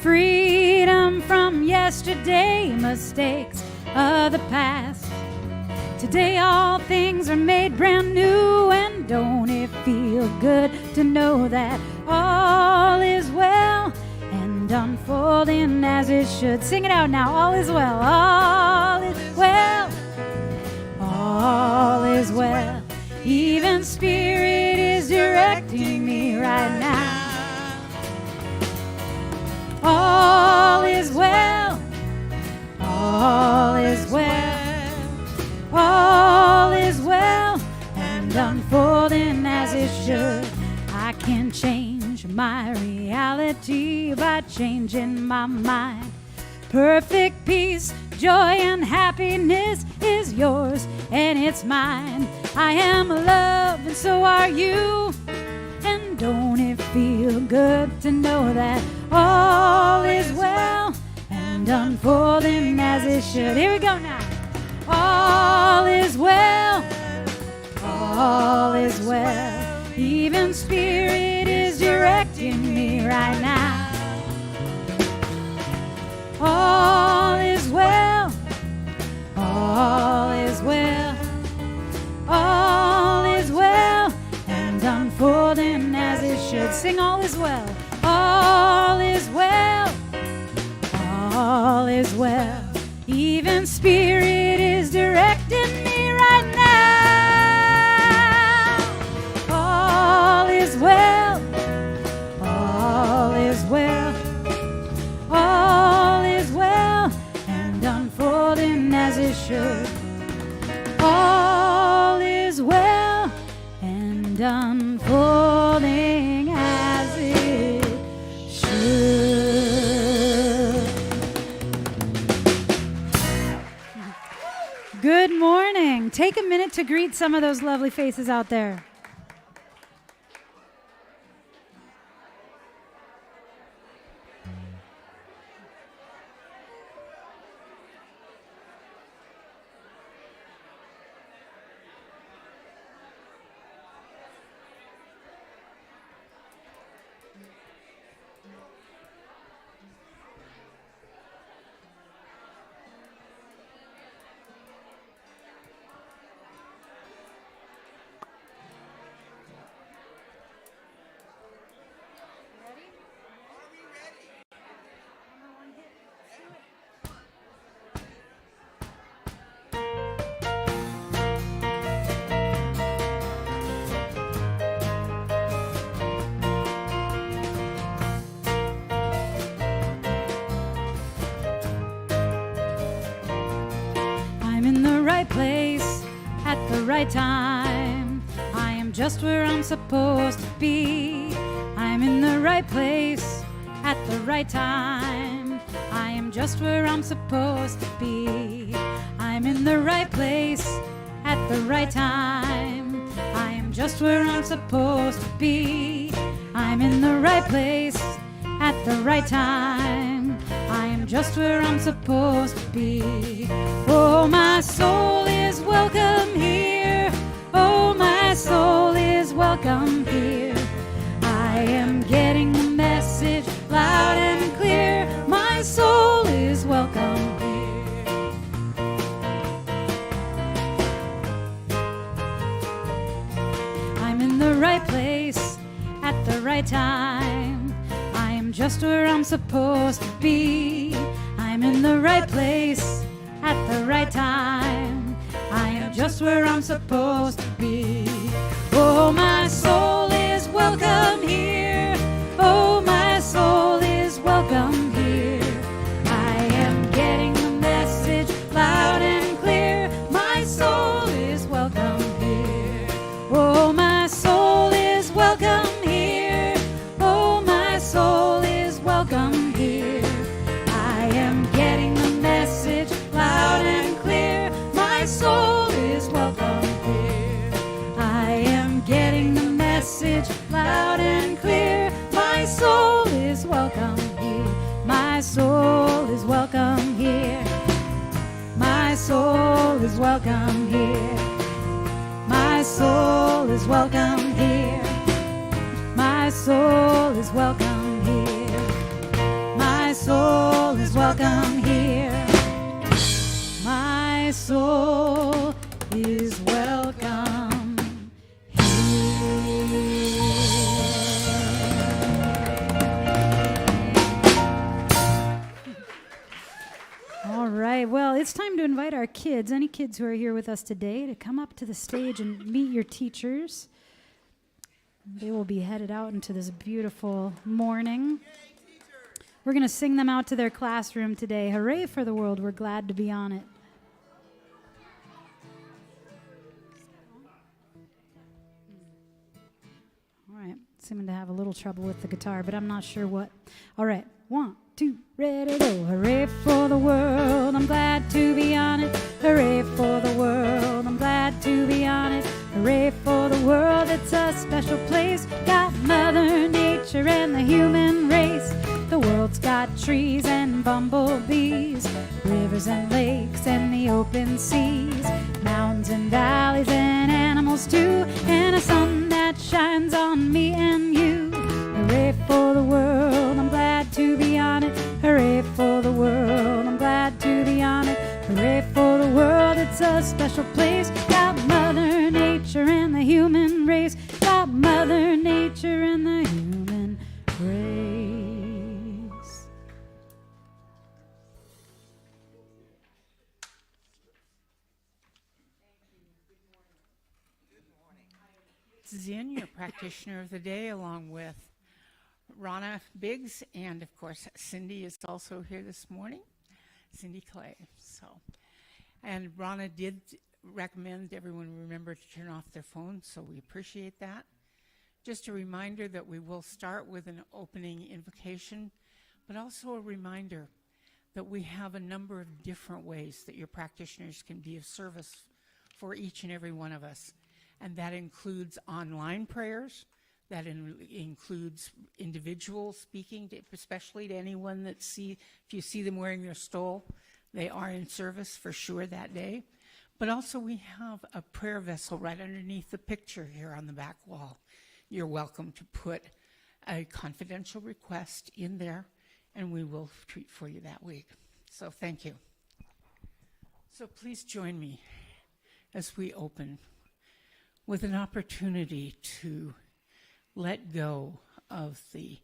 freedom from yesterday, mistakes of the past. Today all things are made brand new, and don't it feel good to know that all is well and unfolding as it should. Sing it out now. All is well. All is well. All is well. Even Spirit is directing me right now. All is well. All is well. All is well and unfolding as it should. I can change my reality by changing my mind. Perfect peace, joy, and happiness is yours and it's mine. I am loved and so are you. And don't it feel good to know that all is well and unfolding as it should. Here we go now. All is well. All is well. Even Spirit is directing me right now. All is well. All is well. All is well and unfolding as it should. Sing all is well. All is well. All is well. Even Spirit is directing me right now. All is well. All is well. All is well and unfolding as it should. All is well and unfolding as it should. Good morning. Take a minute to greet some of those lovely faces out there. Place at the right time. I am just where I'm supposed to be. I'm in the right place at the right time. I am just where I'm supposed to be. I'm in the right place at the right time. I am just where I'm supposed to be. I'm in the right place at the right time. I am just where I'm supposed to be. Oh, my soul is welcome here. Oh, my soul is welcome here. I am getting the message loud and clear. My soul is welcome here. I'm in the right place at the right time. I am just where I'm supposed to be. I'm in the right place at the right time. I am just where I'm supposed to be. Oh, my soul is welcome here. Oh, my soul is welcome here. I am getting the message loud and clear. My soul is welcome here. Oh, my soul is welcome here. Oh, my soul is welcome here. I am getting the message loud and clear. My soul is welcome here. I am getting the message loud and clear. My soul is welcome here. My soul is welcome here. My soul is welcome here. My soul is welcome here. My soul is welcome here. My welcome here. My soul is welcome here. All right, well, it's time to invite our kids, any kids who are here with us today, to come up to the stage and meet your teachers. They will be headed out into this beautiful morning. We're going to sing them out to their classroom today. Hooray for the world. We're glad to be on it. All right. Seeming to have a little trouble with the guitar, but I'm not sure what. All right. 1, 2, ready, go. Hooray for the world. I'm glad to be on it. Hooray for the world. I'm glad to be on it. Hooray for the world. It's a special place. Got Mother Nature and the human race. The world's got trees and bumblebees, rivers and lakes and the open seas, mountains and valleys and animals too, and a sun that shines on me and you. Hooray for the world, I'm glad to be on it. Hooray for the world, I'm glad to be on it. Hooray for the world, it's a special place. Got Mother Nature and the human race. Got Mother Nature and the human race. Zin, your practitioner of the day, along with Rana Biggs, and of course Cindy is also here this morning, Cindy Clay. And Rana did recommend everyone remember to turn off their phones, so we appreciate that. Just a reminder that we will start with an opening invocation, but also a reminder that we have a number of different ways that your practitioners can be of service for each and every one of us. And that includes online prayers, that includes individuals speaking, especially to anyone that if you see them wearing their stole, they are in service for sure that day. But also we have a prayer vessel right underneath the picture here on the back wall. You're welcome to put a confidential request in there, and we will treat for you that week. So thank you. So please join me as we open with an opportunity to let go of the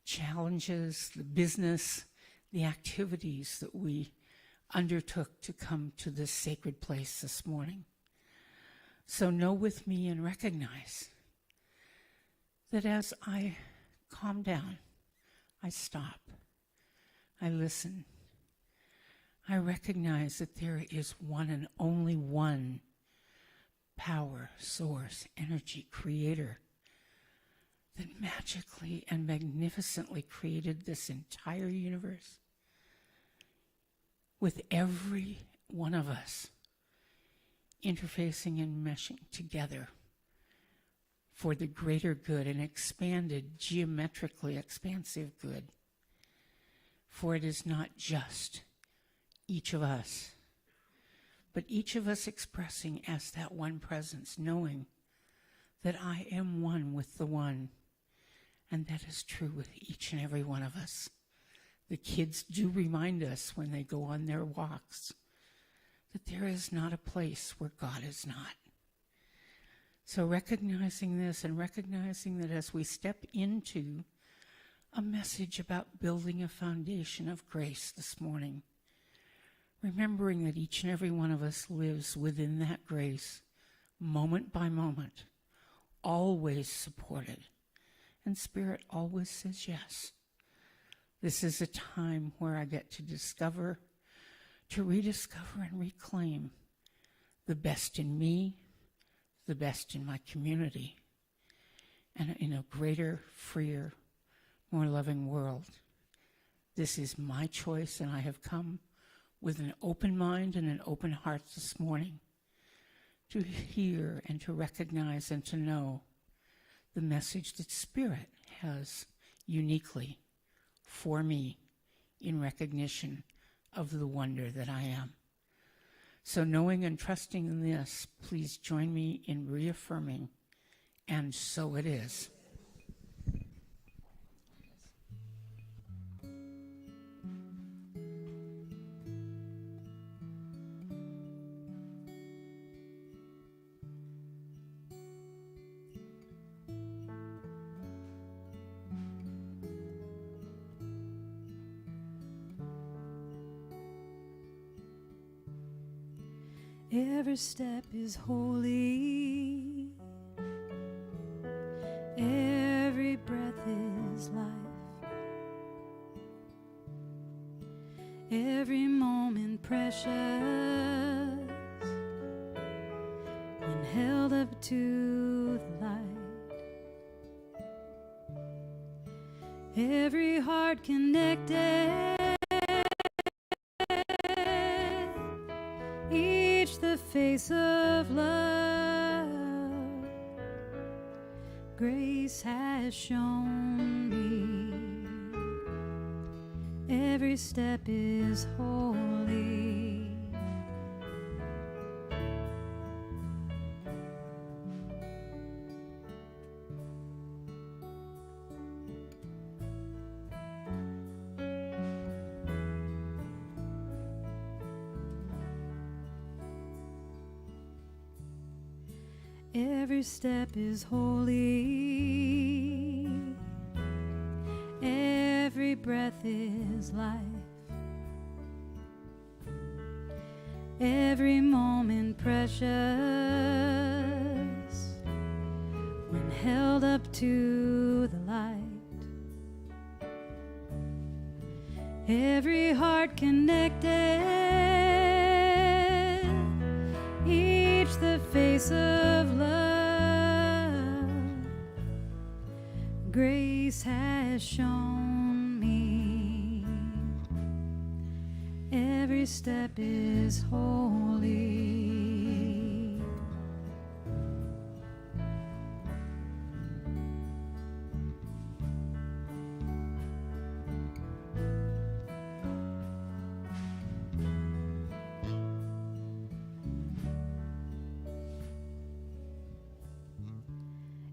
challenges, the business, the activities that we undertook to come to this sacred place this morning. So know with me and recognize that as I calm down, I stop, I listen. I recognize that there is one and only one power, source, energy, creator that magically and magnificently created this entire universe with every one of us interfacing and meshing together for the greater good, an expanded, geometrically expansive good. For it is not just each of us, but each of us expressing as that one presence, knowing that I am one with the one. And that is true with each and every one of us. The kids do remind us when they go on their walks that there is not a place where God is not. So recognizing this and recognizing that as we step into a message about building a foundation of grace this morning, remembering that each and every one of us lives within that grace, moment by moment, always supported. And Spirit always says yes. This is a time where I get to discover, to rediscover and reclaim the best in me, the best in my community, and in a greater, freer, more loving world. This is my choice, and I have come with an open mind and an open heart this morning to hear and to recognize and to know the message that Spirit has uniquely for me in recognition of the wonder that I am. So knowing and trusting in this, please join me in reaffirming, and so it is. Every step is holy. Every breath is life. Every moment precious when held up to the light. Every heart connected, each the face of love. Grace has shown me every step is holy. Every step is holy. Every breath is life. Every moment precious when held up to the light. Every heart connected, each the face of love. Grace has shown me every step is holy.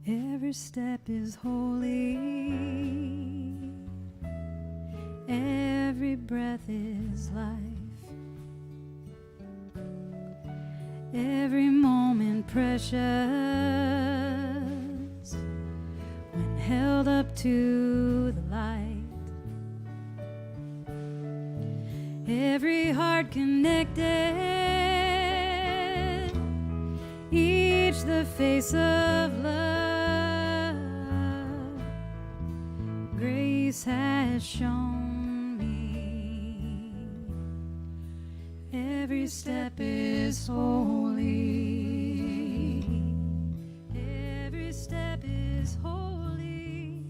Every step is holy. Every breath is life. Every moment precious when held up to the light. Every heart connected, each the face of love. Grace has shown me every step is holy. Every step is holy.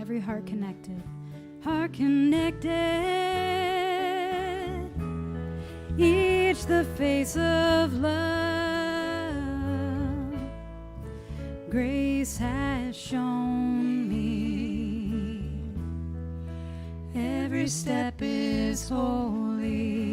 Every heart connected, each the face of love. Grace has shown me every step is holy.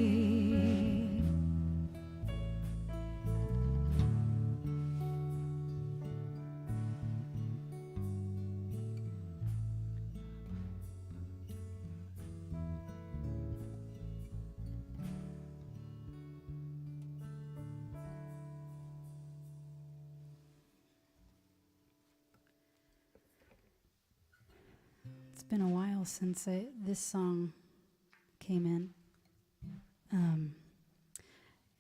It's been a while since this song came in, and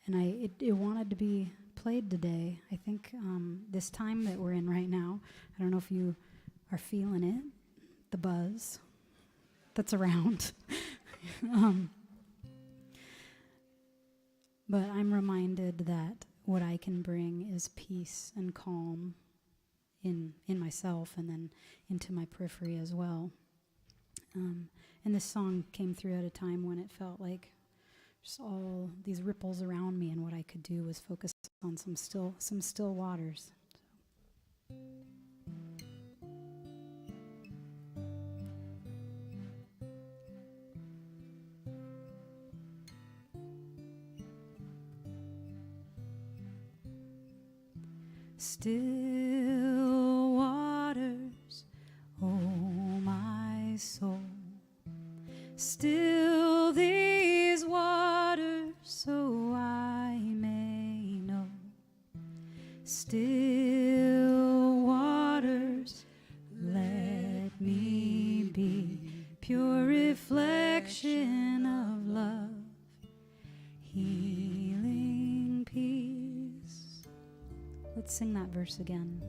it wanted to be played today. I think this time that we're in right now, I don't know if you are feeling it, the buzz that's around. But I'm reminded that what I can bring is peace and calm in myself and then into my periphery as well. And this song came through at a time when it felt like just all these ripples around me, and what I could do was focus on some still waters. Still waters, oh my soul, still these waters, so I may know. Still reflection of love, healing peace. Let's sing that verse again.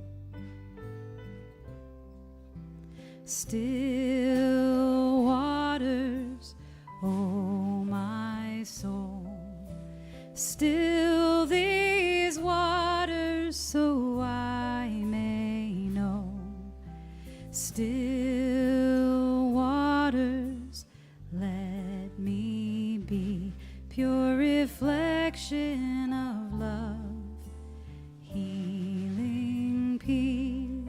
Still waters, oh my soul, still these waters so I may know. Still waters, let me be pure reflection of love, healing peace.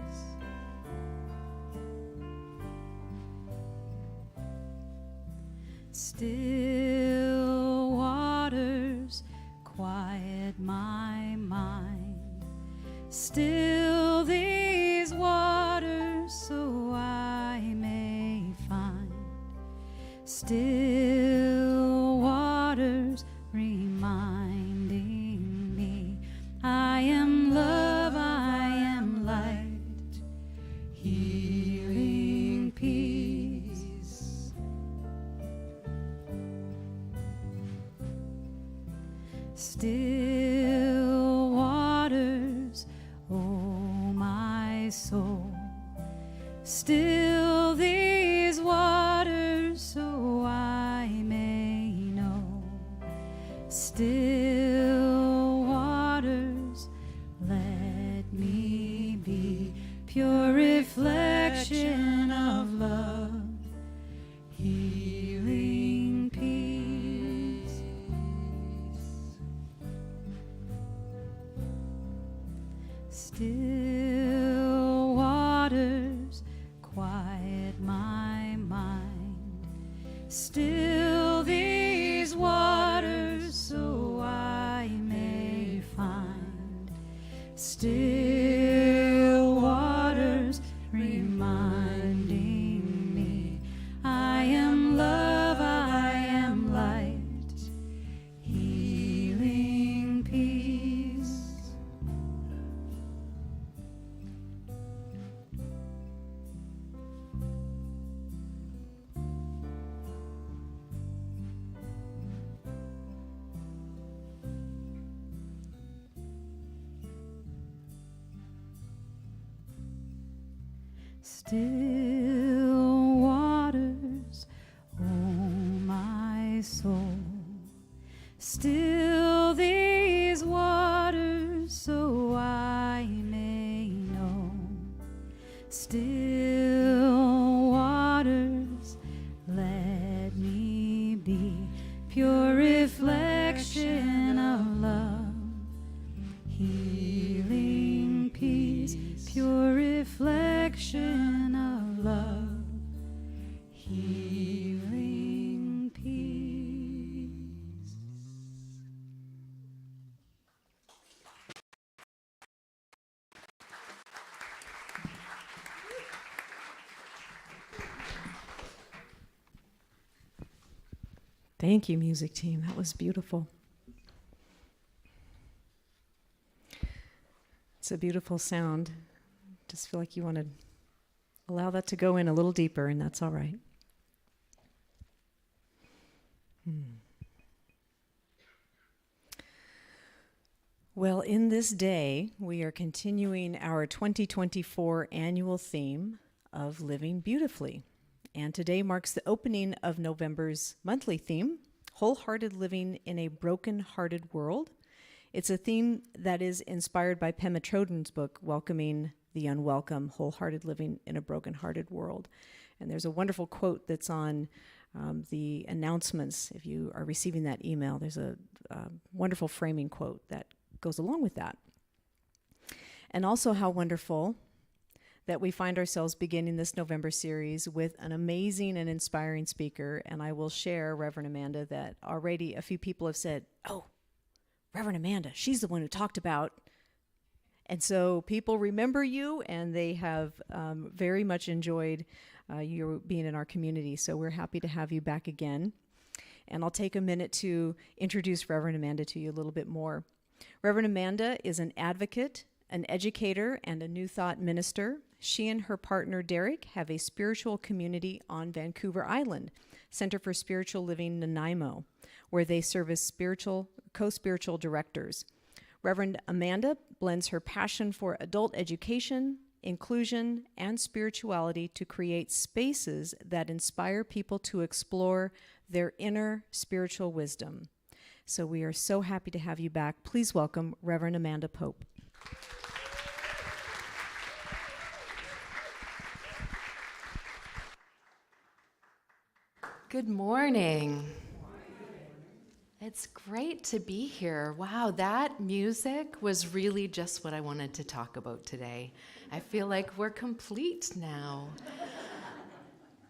Still waters, quiet my mind. Still these waters so I may find. Still waters reminding me I am love, I am light, healing peace. Still waters, oh my soul, still these waters so I may know. Still waters, let me be pure reflection of love, healing peace. Still waters, quiet my mind. Still these waters so I may find. Still waters reminding me I am love, I am light, healing peace. Still waters, oh my soul, still these waters so I may know. Still waters, let me be pure reflection of love, healing peace, pure reflection of love, healing peace. Thank you, music team. That was beautiful. It's a beautiful sound. Just feel like you want to allow that to go in a little deeper, and that's all right. Well, in this day, we are continuing our 2024 annual theme of Living Beautifully. And today marks the opening of November's monthly theme, Wholehearted Living in a Broken-Hearted World. It's a theme that is inspired by Pema Chodron's book, Welcoming the Unwelcome, Wholehearted Living in a Broken-Hearted World. And there's a wonderful quote that's on the announcements. If you are receiving that email, there's a wonderful framing quote that goes along with that. And also how wonderful that we find ourselves beginning this November series with an amazing and inspiring speaker. And I will share, Reverend Amanda, that already a few people have said, oh, Reverend Amanda, she's the one who talked about. And so people remember you, and they have very much enjoyed you being in our community. So we're happy to have you back again. And I'll take a minute to introduce Reverend Amanda to you a little bit more. Reverend Amanda is an advocate, an educator, and a New Thought minister. She and her partner Derek have a spiritual community on Vancouver Island, Center for Spiritual Living Nanaimo, where they serve as co-spiritual directors. Reverend Amanda blends her passion for adult education, inclusion, and spirituality to create spaces that inspire people to explore their inner spiritual wisdom. So we are so happy to have you back. Please welcome Reverend Amanda Pope. Good morning. It's great to be here. Wow, that music was really just what I wanted to talk about today. I feel like we're complete now.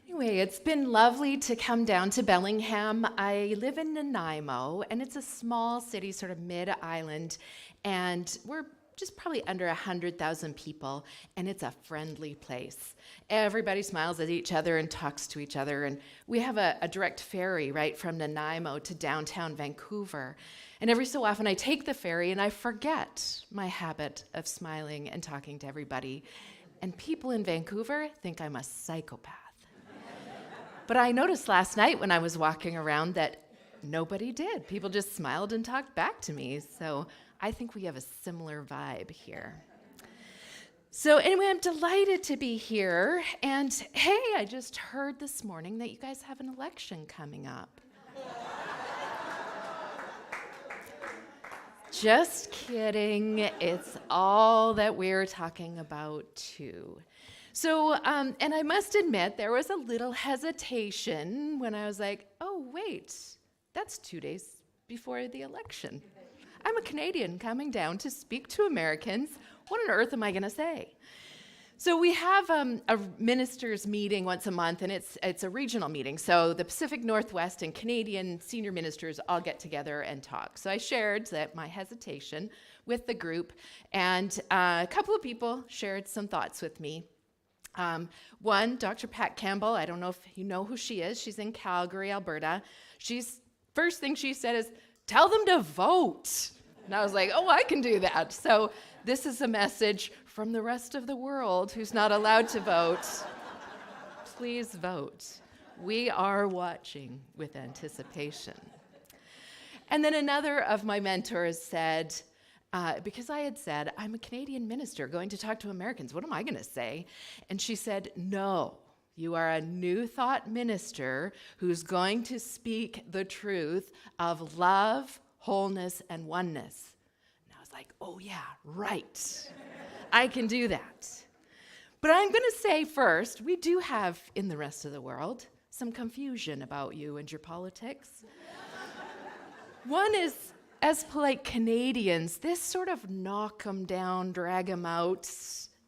Anyway, it's been lovely to come down to Bellingham. I live in Nanaimo, and it's a small city, sort of mid-island, and we're just probably under 100,000 people, and it's a friendly place. Everybody smiles at each other and talks to each other, and we have a direct ferry right from Nanaimo to downtown Vancouver. And every so often I take the ferry and I forget my habit of smiling and talking to everybody. And people in Vancouver think I'm a psychopath. But I noticed last night when I was walking around that nobody did. People just smiled and talked back to me. So I think we have a similar vibe here. So anyway, I'm delighted to be here. And hey, I just heard this morning that you guys have an election coming up. Just kidding. It's all that we're talking about too. So, and I must admit, there was a little hesitation when I was like, oh, wait, that's 2 days before the election. I'm a Canadian coming down to speak to Americans. What on earth am I going to say? So we have a ministers' meeting once a month, and it's a regional meeting. So the Pacific Northwest and Canadian senior ministers all get together and talk. So I shared my hesitation with the group, and a couple of people shared some thoughts with me. One, Dr. Pat Campbell, I don't know if you know who she is. She's in Calgary, Alberta. First thing she said is, tell them to vote. And I was like, oh, I can do that. So this is a message from the rest of the world who's not allowed to vote. Please vote. We are watching with anticipation. And then another of my mentors said, because I had said, I'm a Canadian minister going to talk to Americans. What am I going to say? And she said, no, you are a New Thought minister who's going to speak the truth of love, wholeness, and oneness. And I was like, oh yeah, right. I can do that. But I'm going to say first, we do have in the rest of the world some confusion about you and your politics. One is, as polite Canadians, this sort of knock 'em down, drag 'em out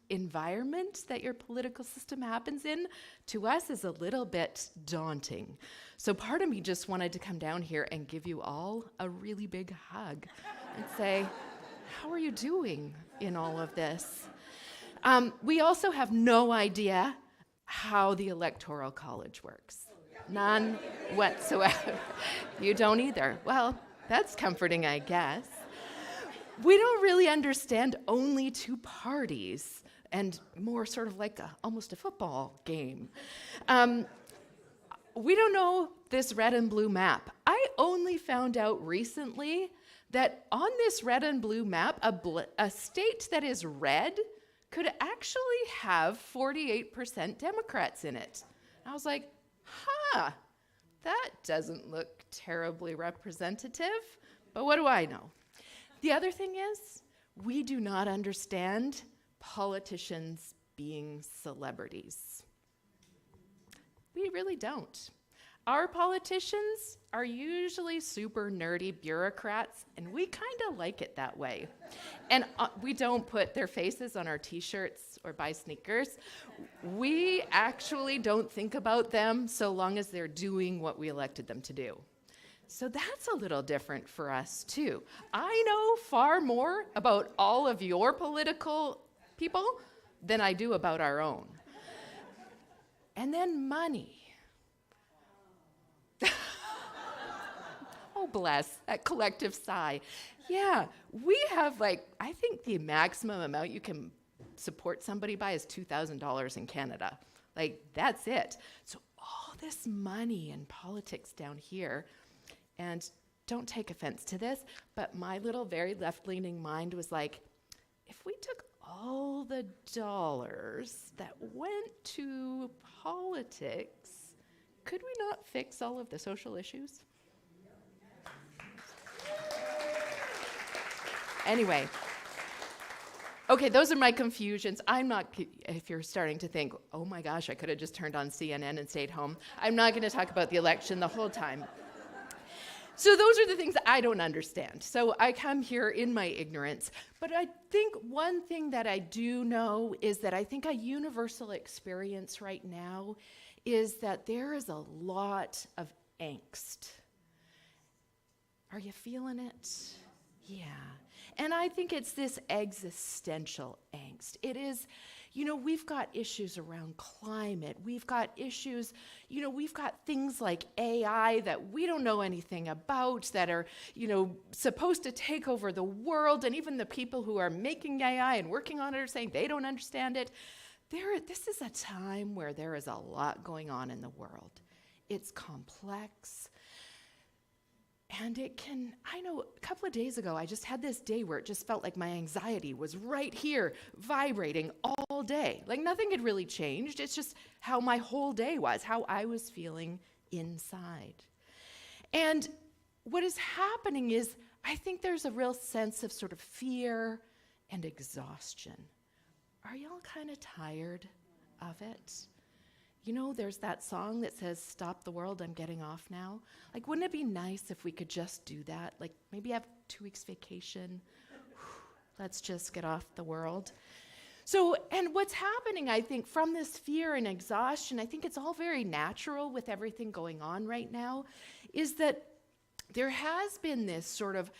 environment that your political system happens in, to us is a little bit daunting. So part of me just wanted to come down here and give you all a really big hug and say, how are you doing in all of this? We also have no idea how the Electoral College works. None whatsoever. You don't either. Well, that's comforting, I guess. We don't really understand only two parties and more sort of like almost a football game. We don't know this red and blue map. I only found out recently that on this red and blue map, a state that is red could actually have 48% Democrats in it. I was like, that doesn't look terribly representative, but what do I know? The other thing is, we do not understand politicians being celebrities. We really don't. Our politicians are usually super nerdy bureaucrats, and we kind of like it that way. And we don't put their faces on our t-shirts or buy sneakers. We actually don't think about them so long as they're doing what we elected them to do. So that's a little different for us, too. I know far more about all of your political people than I do about our own. And then money. Oh, bless, that collective sigh. Yeah, we have I think the maximum amount you can support somebody by is $2,000 in Canada. Like, that's it. So all this money and politics down here, and don't take offense to this, but my little very left-leaning mind was like, if we took all the dollars that went to politics, could we not fix all of the social issues? Anyway, okay, those are my confusions. I'm not, if you're starting to think, oh my gosh, I could have just turned on CNN and stayed home, I'm not going to talk about the election the whole time. So those are the things that I don't understand. So I come here in my ignorance. But I think one thing that I do know is that I think a universal experience right now is that there is a lot of angst. Are you feeling it? Yeah. And I think it's this existential angst. It is, we've got issues around climate. We've got issues, we've got things like AI that we don't know anything about that are, supposed to take over the world. And even the people who are making AI and working on it are saying they don't understand it. This is a time where there is a lot going on in the world. It's complex. And I know a couple of days ago, I just had this day where it just felt like my anxiety was right here, vibrating all day. Like nothing had really changed. It's just how my whole day was, how I was feeling inside. And what is happening is, I think there's a real sense of sort of fear and exhaustion. Are y'all kind of tired of it? There's that song that says, "Stop the world, I'm getting off now." Like, wouldn't it be nice if we could just do that? Like, maybe have 2 weeks vacation. Let's just get off the world. So, and what's happening, I think, from this fear and exhaustion, I think it's all very natural with everything going on right now, is that there has been this sort of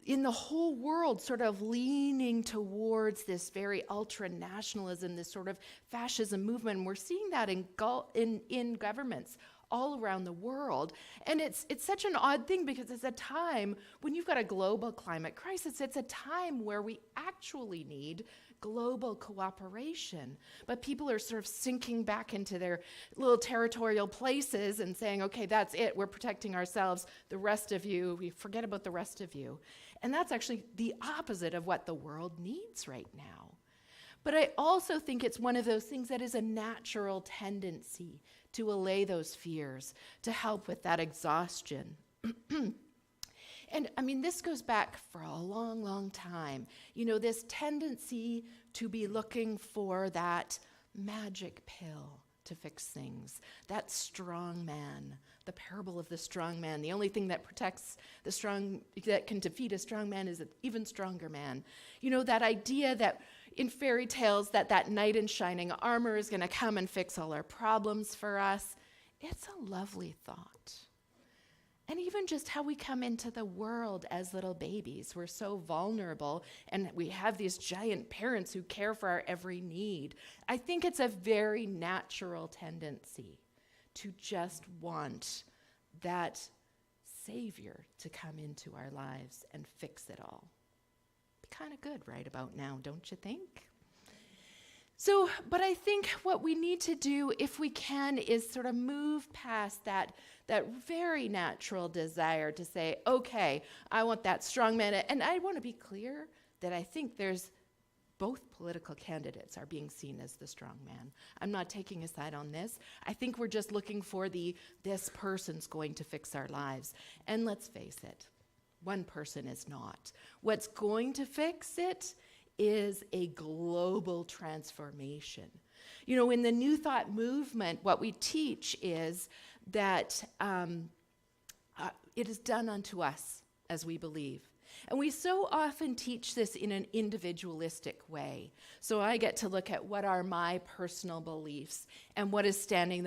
in the whole world, sort of leaning towards this very ultra-nationalism, this sort of fascism movement. And we're seeing that in governments all around the world. And it's such an odd thing because it's a time when you've got a global climate crisis. It's a time where we actually need global cooperation. But people are sort of sinking back into their little territorial places and saying, okay, that's it. We're protecting ourselves. The rest of you, we forget about the rest of you. And that's actually the opposite of what the world needs right now. But I also think it's one of those things that is a natural tendency to allay those fears, to help with that exhaustion. And I mean, this goes back for a long, long time. This tendency to be looking for that magic pill to fix things, that strong man, the parable of the strong man. The only thing that protects the strong, that can defeat a strong man is an even stronger man. That idea that in fairy tales that knight in shining armor is going to come and fix all our problems for us. It's a lovely thought. And even just how we come into the world as little babies. We're so vulnerable, and we have these giant parents who care for our every need. I think it's a very natural tendency to just want that savior to come into our lives and fix it all. Be kind of good right about now, don't you think? So, but I think what we need to do, if we can, is sort of move past that very natural desire to say, okay, I want that strong man. And I want to be clear that I think there's both political candidates are being seen as the strong man. I'm not taking a side on this. I think we're just looking for this person's going to fix our lives. And let's face it, one person is not. What's going to fix it is a global transformation. In the New Thought movement, what we teach is that it is done unto us as we believe. And we so often teach this in an individualistic way. So I get to look at what are my personal beliefs and what is standing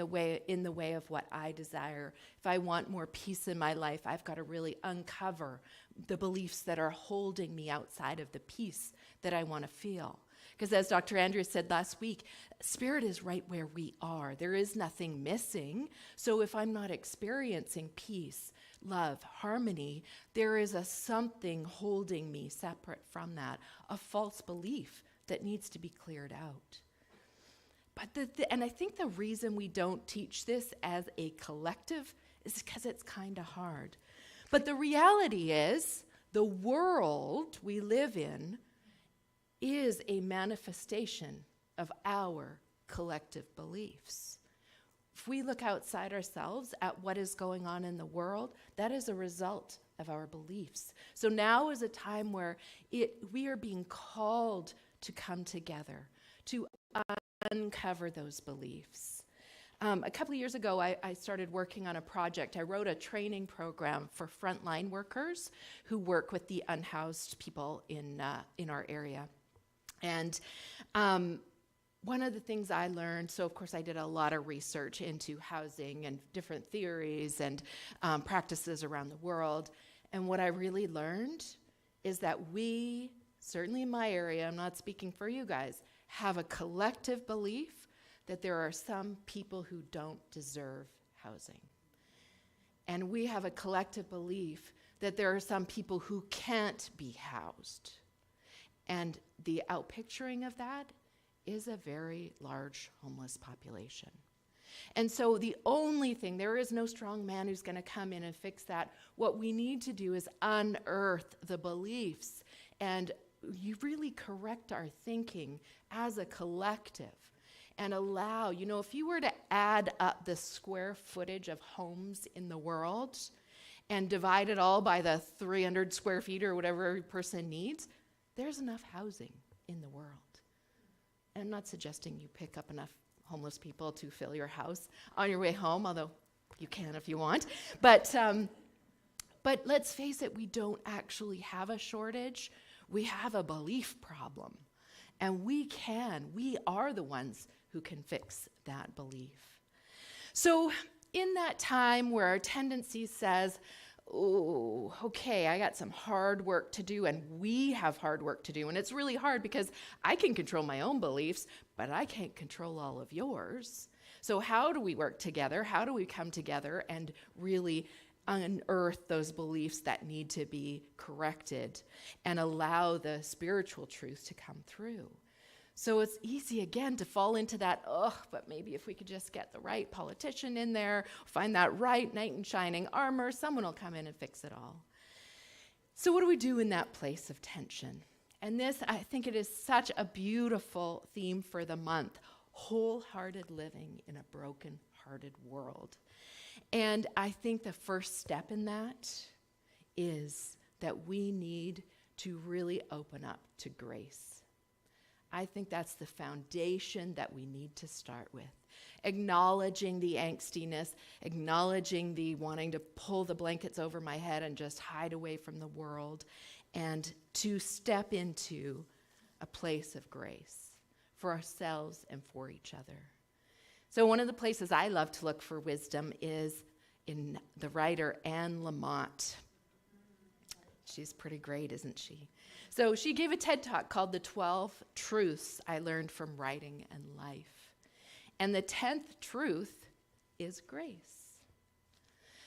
in the way of what I desire. If I want more peace in my life, I've got to really uncover the beliefs that are holding me outside of the peace that I want to feel. Because as Dr. Andrews said last week, spirit is right where we are. There is nothing missing. So if I'm not experiencing peace, love, harmony, there is something holding me separate from that, a false belief that needs to be cleared out. But and I think the reason we don't teach this as a collective is because it's kind of hard. But the reality is, the world we live in is a manifestation of our collective beliefs. If we look outside ourselves at what is going on in the world, that is a result of our beliefs. So now is a time where we are being called to come together, to uncover those beliefs. A couple of years ago, I started working on a project. I wrote a training program for frontline workers who work with the unhoused people in our area. And one of the things I learned, so of course I did a lot of research into housing and different theories and practices around the world. And what I really learned is that we, certainly in my area, I'm not speaking for you guys, have a collective belief that there are some people who don't deserve housing. And we have a collective belief that there are some people who can't be housed. And the outpicturing of that is a very large homeless population. And so the only thing, there is no strong man who's going to come in and fix that. What we need to do is unearth the beliefs and you really correct our thinking as a collective and allow, if you were to add up the square footage of homes in the world and divide it all by the 300 square feet or whatever every person needs, there's enough housing in the world. And I'm not suggesting you pick up enough homeless people to fill your house on your way home, although you can if you want. But let's face it, we don't actually have a shortage. We have a belief problem. And we are the ones who can fix that belief. So in that time where our tendency says, oh, okay, I got some hard work to do, and we have hard work to do. And it's really hard because I can control my own beliefs, but I can't control all of yours. So how do we work together? How do we come together and really unearth those beliefs that need to be corrected and allow the spiritual truth to come through? So it's easy, again, to fall into that, but maybe if we could just get the right politician in there, find that right knight in shining armor, someone will come in and fix it all. So what do we do in that place of tension? And this, I think it is such a beautiful theme for the month, wholehearted living in a broken-hearted world. And I think the first step in that is that we need to really open up to grace. I think that's the foundation that we need to start with. Acknowledging the angstiness, acknowledging the wanting to pull the blankets over my head and just hide away from the world, and to step into a place of grace for ourselves and for each other. So one of the places I love to look for wisdom is in the writer Anne Lamott. She's pretty great, isn't she? So she gave a TED Talk called The 12 Truths I Learned from Writing and Life. And the 10th truth is grace.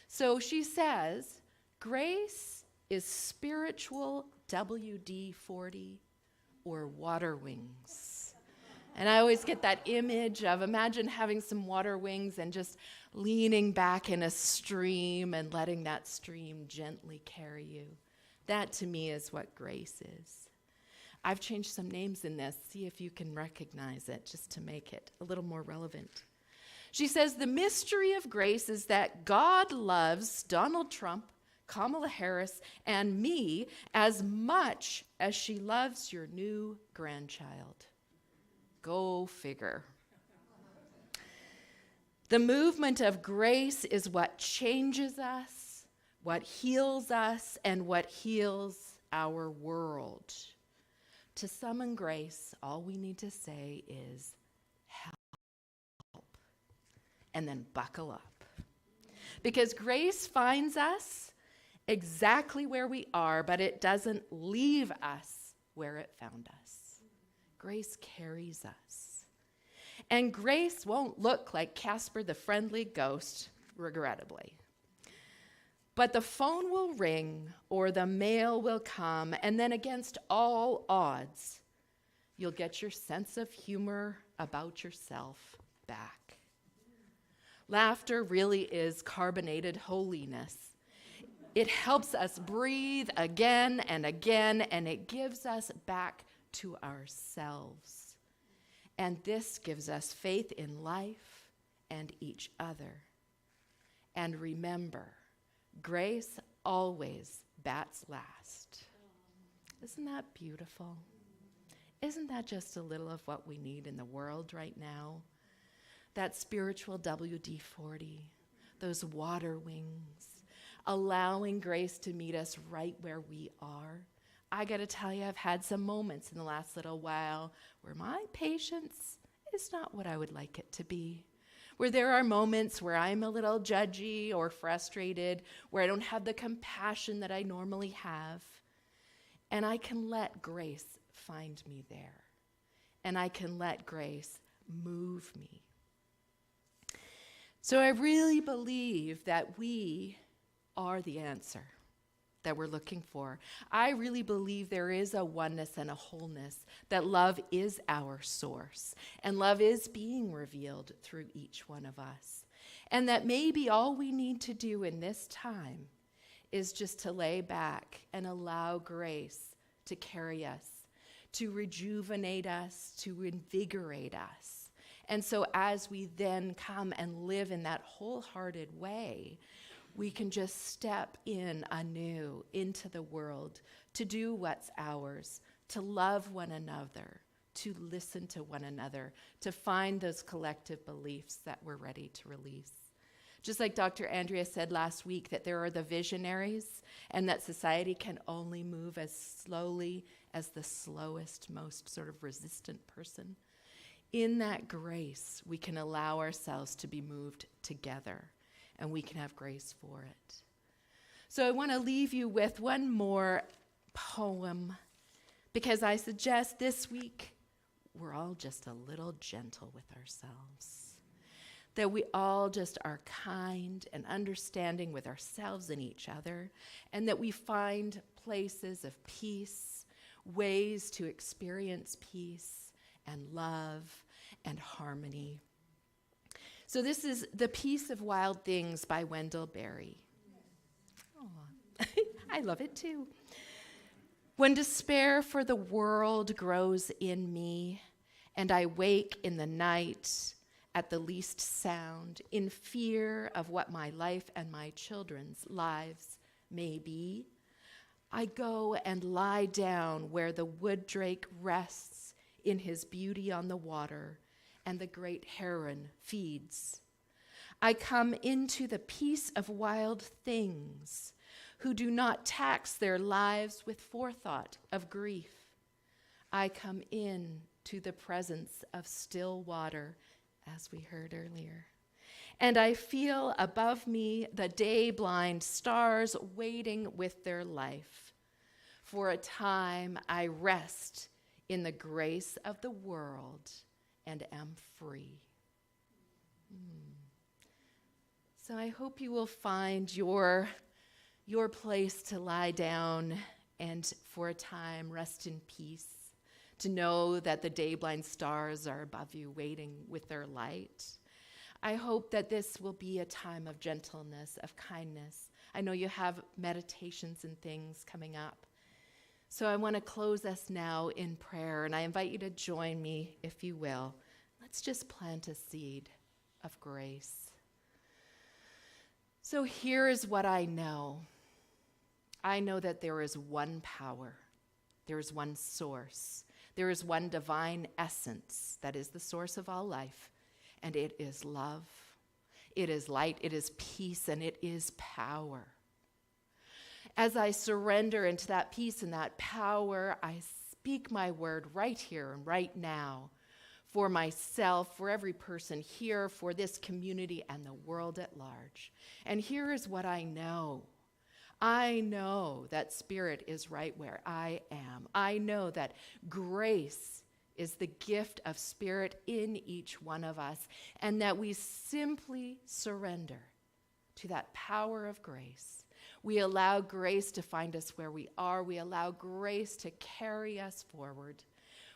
So she says, grace is spiritual WD-40 or water wings. And I always get that image of, imagine having some water wings and just leaning back in a stream and letting that stream gently carry you. That, to me, is what grace is. I've changed some names in this. See if you can recognize it, just to make it a little more relevant. She says, the mystery of grace is that God loves Donald Trump, Kamala Harris, and me as much as she loves your new grandchild. Go figure. The movement of grace is what changes us, what heals us, and what heals our world. To summon grace, all we need to say is help, and then buckle up. Because grace finds us exactly where we are, but it doesn't leave us where it found us. Grace carries us. And grace won't look like Casper the Friendly Ghost, regrettably. But the phone will ring or the mail will come, and then against all odds, you'll get your sense of humor about yourself back. Laughter really is carbonated holiness. It helps us breathe again and again, and it gives us back to ourselves. And this gives us faith in life and each other. And remember, grace always bats last. Isn't that beautiful? Isn't that just a little of what we need in the world right now? That spiritual WD-40, those water wings, allowing grace to meet us right where we are. I got to tell you, I've had some moments in the last little while where my patience is not what I would like it to be. Where there are moments where I'm a little judgy or frustrated, where I don't have the compassion that I normally have. And I can let grace find me there. And I can let grace move me. So I really believe that we are the answer that we're looking for. I really believe there is a oneness and a wholeness, that love is our source, and love is being revealed through each one of us. And that maybe all we need to do in this time is just to lay back and allow grace to carry us, to rejuvenate us, to invigorate us. And so as we then come and live in that wholehearted way, we can just step in anew into the world to do what's ours, to love one another, to listen to one another, to find those collective beliefs that we're ready to release. Just like Dr. Andrea said last week, that there are the visionaries and that society can only move as slowly as the slowest, most sort of resistant person. In that grace, we can allow ourselves to be moved together, and we can have grace for it. So I want to leave you with one more poem, because I suggest this week we're all just a little gentle with ourselves. That we all just are kind and understanding with ourselves and each other, and that we find places of peace, ways to experience peace and love and harmony. So this is The Peace of Wild Things by Wendell Berry. Aw, I love it too. When despair for the world grows in me, and I wake in the night at the least sound, in fear of what my life and my children's lives may be, I go and lie down where the wood drake rests in his beauty on the water, and the great heron feeds. I come into the peace of wild things, who do not tax their lives with forethought of grief. I come in to the presence of still water, as we heard earlier. And I feel above me the day-blind stars waiting with their life. For a time I rest in the grace of the world and am free. So I hope you will find your place to lie down and for a time rest in peace, to know that the day-blind stars are above you waiting with their light. I hope that this will be a time of gentleness, of kindness. I know you have meditations and things coming up. So I want to close us now in prayer, and I invite you to join me, if you will. Let's just plant a seed of grace. So here is what I know. I know that there is one power. There is one source. There is one divine essence that is the source of all life, and it is love. It is light, it is peace, and it is power. As I surrender into that peace and that power, I speak my word right here and right now for myself, for every person here, for this community and the world at large. And here is what I know. I know that Spirit is right where I am. I know that grace is the gift of Spirit in each one of us, and that we simply surrender to that power of grace. We allow grace to find us where we are. We allow grace to carry us forward.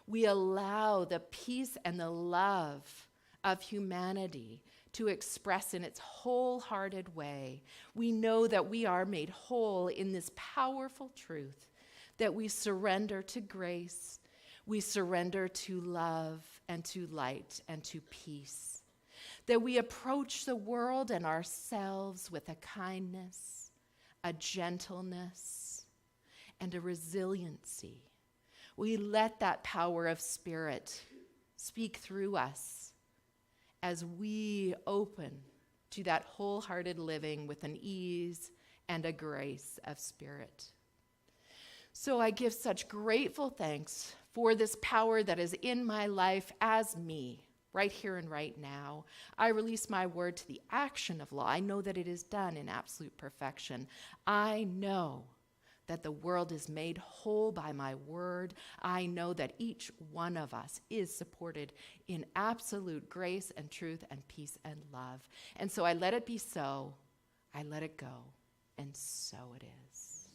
We allow the peace and the love of humanity to express in its wholehearted way. We know that we are made whole in this powerful truth that we surrender to grace, we surrender to love and to light and to peace, that we approach the world and ourselves with a kindness, a gentleness, and a resiliency. We let that power of spirit speak through us as we open to that wholehearted living with an ease and a grace of spirit. So I give such grateful thanks for this power that is in my life as me, right here and right now. I release my word to the action of law. I know that it is done in absolute perfection. I know that the world is made whole by my word. I know that each one of us is supported in absolute grace and truth and peace and love. And so I let it be so. I let it go. And so it is.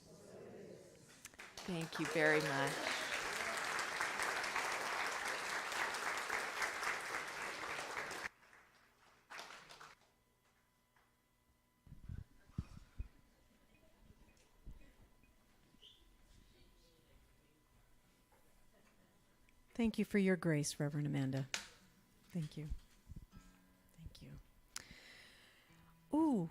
Thank you very much. Thank you for your grace, Reverend Amanda. Thank you. Thank you. Ooh,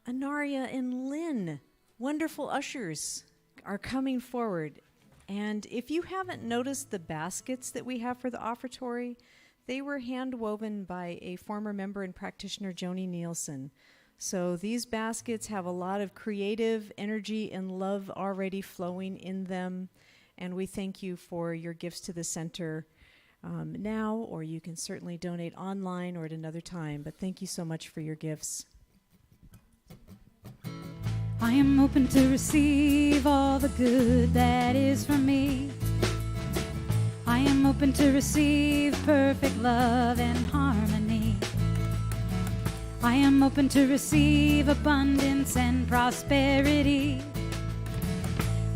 Anaria and Lynn, wonderful ushers, are coming forward. And if you haven't noticed the baskets that we have for the offertory, they were hand woven by a former member and practitioner, Joni Nielsen. So these baskets have a lot of creative energy and love already flowing in them. And we thank you for your gifts to the center now, or you can certainly donate online or at another time. But thank you so much for your gifts. I am open to receive all the good that is from me. I am open to receive perfect love and harmony. I am open to receive abundance and prosperity.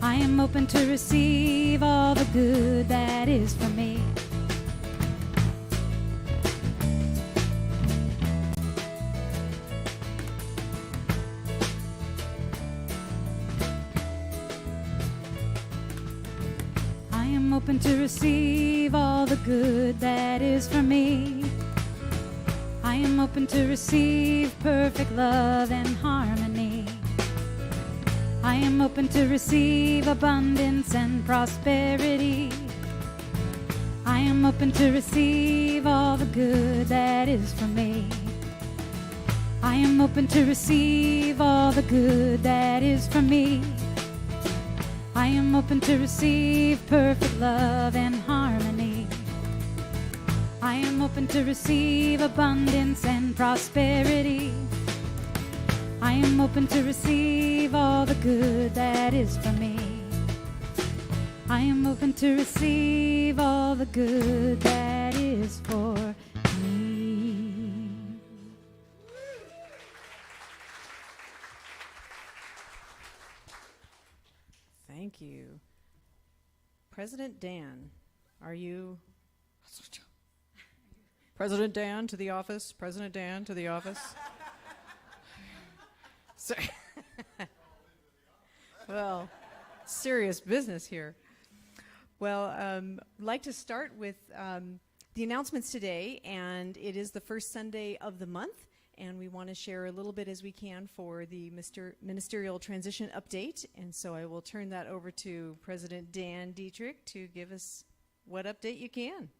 I am open to receive all the good that is from me. I am open to receive all the good that is from me. I am open to receive perfect love and harmony. I am open to receive abundance and prosperity. I am open to receive all the good that is from me. I am open to receive all the good that is from me. I am open to receive perfect love and harmony. I am open to receive abundance and prosperity. I am open to receive all the good that is from me. I am open to receive all the good that is for me. Thank you. President Dan, are you... President Dan to the office. President Dan to the office. Sorry. Well, serious business here. Well, I'd like to start with the announcements today, and it is the first Sunday of the month, and we want to share a little bit as we can for the ministerial transition update, and so I will turn that over to President Dan Dietrich to give us what update you can.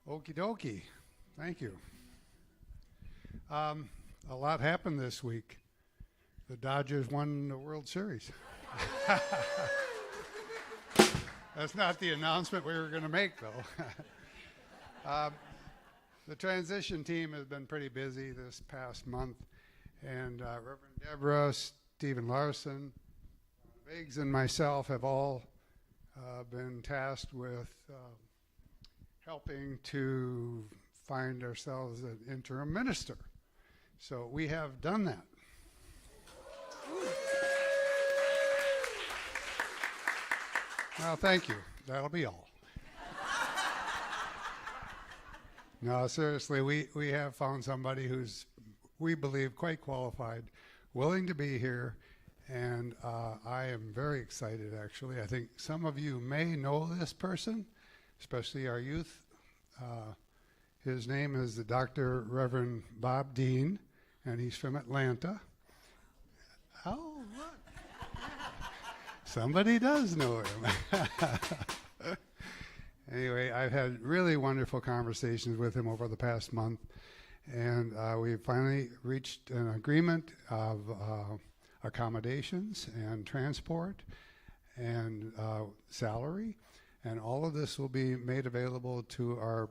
Okie dokie. Thank you. A lot happened this week. The Dodgers won the World Series. That's not the announcement we were going to make, though. The transition team has been pretty busy this past month, and Reverend Deborah, Stephen Larson, Biggs, and myself have all been tasked with helping to find ourselves an interim minister. So we have done that. Well, thank you. That'll be all. No, seriously, we have found somebody who's, we believe, quite qualified, willing to be here, and I am very excited, actually. I think some of you may know this person, especially our youth. His name is the Dr. Reverend Bob Dean, and he's from Atlanta. Oh, look. Somebody does know him. Anyway, I've had really wonderful conversations with him over the past month, and we finally reached an agreement of accommodations and transport and salary, and all of this will be made available to our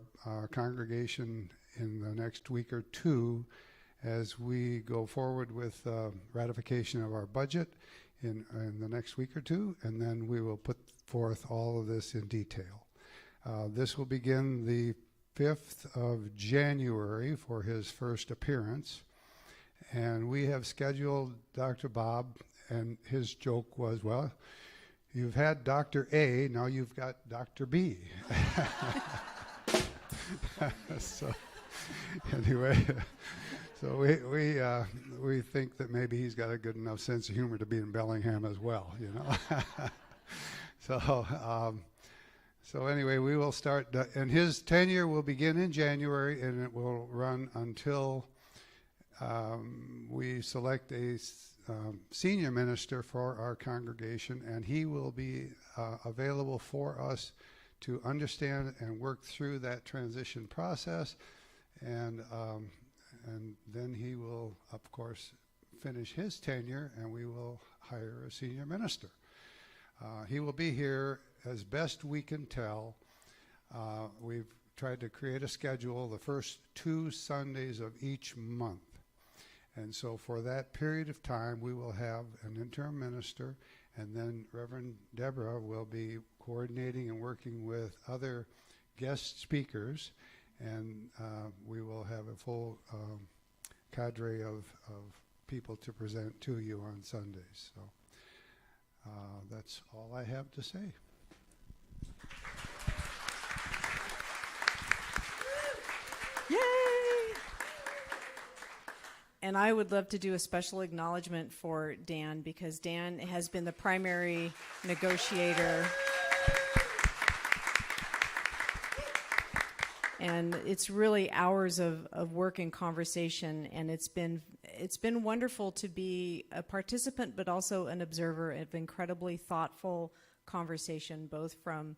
congregation in the next week or two as we go forward with ratification of our budget in the next week or two, and then we will put forth all of this in detail. This will begin the 5th of January for his first appearance. And we have scheduled Dr. Bob, and his joke was, well, you've had Dr. A, now you've got Dr. B. So anyway, so we think that maybe he's got a good enough sense of humor to be in Bellingham as well, you know. So anyway, we will start, and his tenure will begin in January, and it will run until we select a senior minister for our congregation, and he will be available for us to understand and work through that transition process, and then he will, of course, finish his tenure, and we will hire a senior minister. He will be here as best we can tell. We've tried to create a schedule the first 2 Sundays of each month. And so for that period of time, we will have an interim minister, and then Reverend Deborah will be coordinating and working with other guest speakers, and we will have a full cadre of people to present to you on Sundays. So that's all I have to say. Yay! And I would love to do a special acknowledgement for Dan, because Dan has been the primary negotiator. And it's really hours of work and conversation, and it's been wonderful to be a participant but also an observer of incredibly thoughtful conversation, both from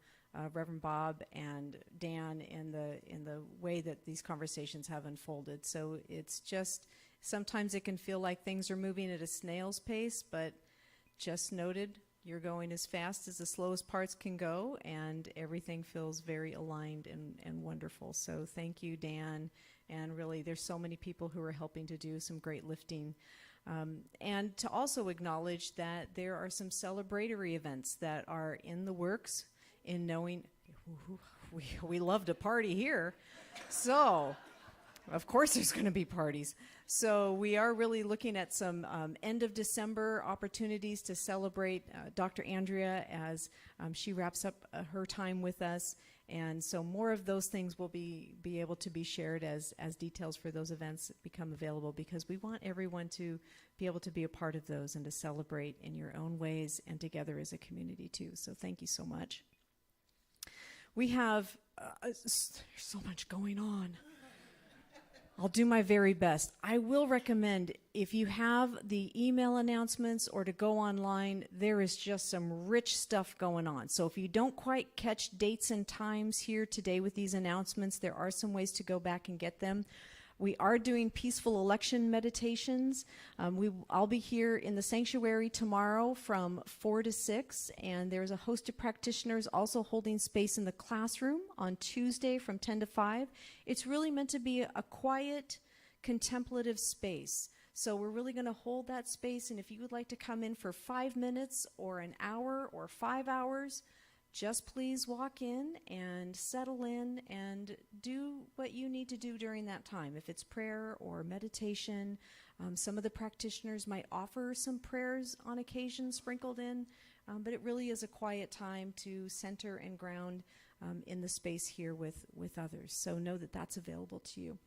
Reverend Bob and Dan in the way that these conversations have unfolded. So it's just, sometimes it can feel like things are moving at a snail's pace, but just noted, you're going as fast as the slowest parts can go, and everything feels very aligned and wonderful. So thank you, Dan. And really, there's so many people who are helping to do some great lifting. And to also acknowledge that there are some celebratory events that are in the works, in knowing we love to party here. So of course there's going to be parties. So we are really looking at some end of December opportunities to celebrate Dr. Andrea as she wraps up her time with us. And so more of those things will be able to be shared as details for those events become available, because we want everyone to be able to be a part of those and to celebrate in your own ways and together as a community too. So thank you so much. We have there's so much going on. I'll do my very best. I will recommend, if you have the email announcements or to go online, there is just some rich stuff going on. So if you don't quite catch dates and times here today with these announcements, there are some ways to go back and get them. We are doing peaceful election meditations. I'll be here in the sanctuary tomorrow from 4 to 6, and there's a host of practitioners also holding space in the classroom on Tuesday from 10 to 5. It's really meant to be a quiet, contemplative space. So we're really going to hold that space, and if you would like to come in for 5 minutes or an hour or 5 hours, just please walk in and settle in and do what you need to do during that time. If it's prayer or meditation, some of the practitioners might offer some prayers on occasion sprinkled in, but it really is a quiet time to center and ground in the space here with others. So know that that's available to you.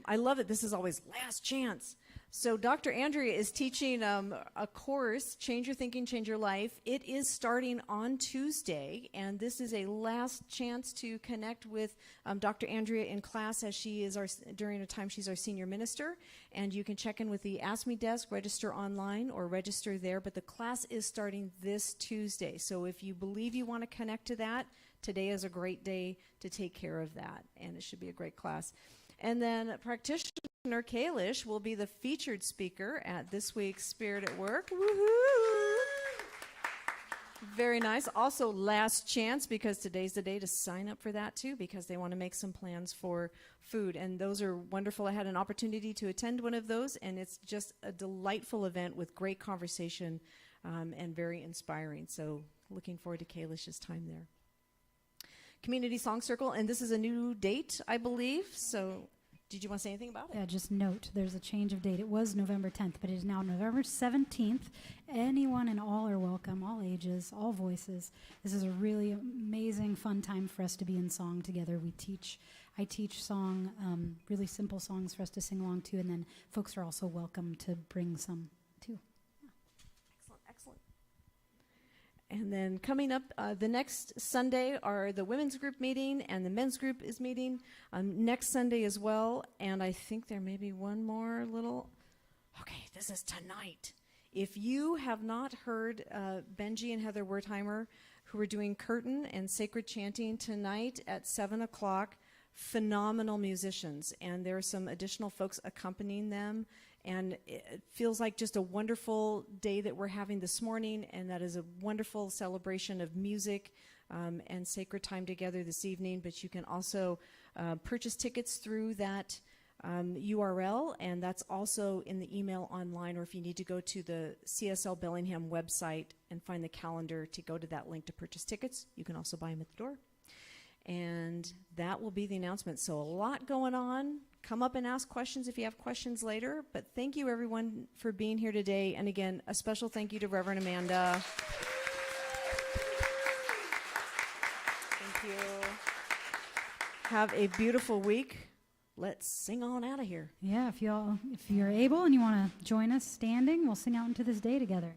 I love it. This is always last chance. So Dr. Andrea is teaching a course, Change Your Thinking, Change Your Life. It is starting on Tuesday, and this is a last chance to connect with Dr. Andrea in class as she is during a time she's our senior minister. And you can check in with the Ask Me desk, register online, or register there. But the class is starting this Tuesday. So if you believe you want to connect to that, today is a great day to take care of that, and it should be a great class. And then practitioner Kalish will be the featured speaker at this week's Spirit at Work. Woohoo! Very nice. Also, last chance, because today's the day to sign up for that too, because they want to make some plans for food. And those are wonderful. I had an opportunity to attend one of those, and it's just a delightful event with great conversation and very inspiring. So looking forward to Kalish's time there. Community Song Circle, and this is a new date, I believe. So did you want to say anything about it? Yeah, just note there's a change of date. It was November 10th, but it is now November 17th. Anyone and all are welcome, all ages, all voices. This is a really amazing, fun time for us to be in song together. I teach song, really simple songs for us to sing along to, and then folks are also welcome to bring some too. Excellent. And then coming up the next Sunday are the women's group meeting, and the men's group is meeting next Sunday as well. And I think there may be one more little. Okay, this is tonight. If you have not heard Benji and Heather Wertheimer, who are doing curtain and sacred chanting tonight at 7 o'clock, phenomenal musicians. And there are some additional folks accompanying them. And it feels like just a wonderful day that we're having this morning, and that is a wonderful celebration of music and sacred time together this evening. But you can also purchase tickets through that URL, and that's also in the email online, or if you need to go to the CSL Bellingham website and find the calendar to go to that link to purchase tickets, you can also buy them at the door. And that will be the announcement. So a lot going on. Come up and ask questions if you have questions later. But thank you, everyone, for being here today. And again, a special thank you to Reverend Amanda. Thank you. Have a beautiful week. Let's sing on out of here. Yeah, if you're able and you want to join us standing, we'll sing out into this day together.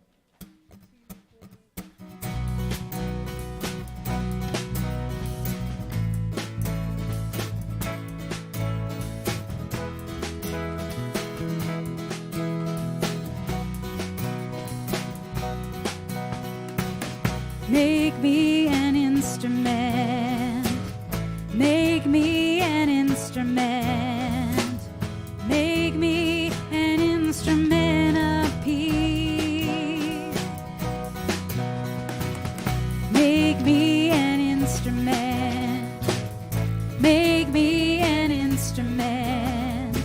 Make me an instrument. Make me an instrument. Make me an instrument of peace. Make me an instrument. Make me an instrument.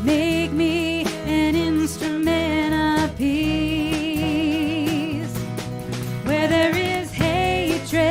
Make me an instrument of peace. Where there is hatred,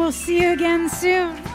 we'll see you again soon.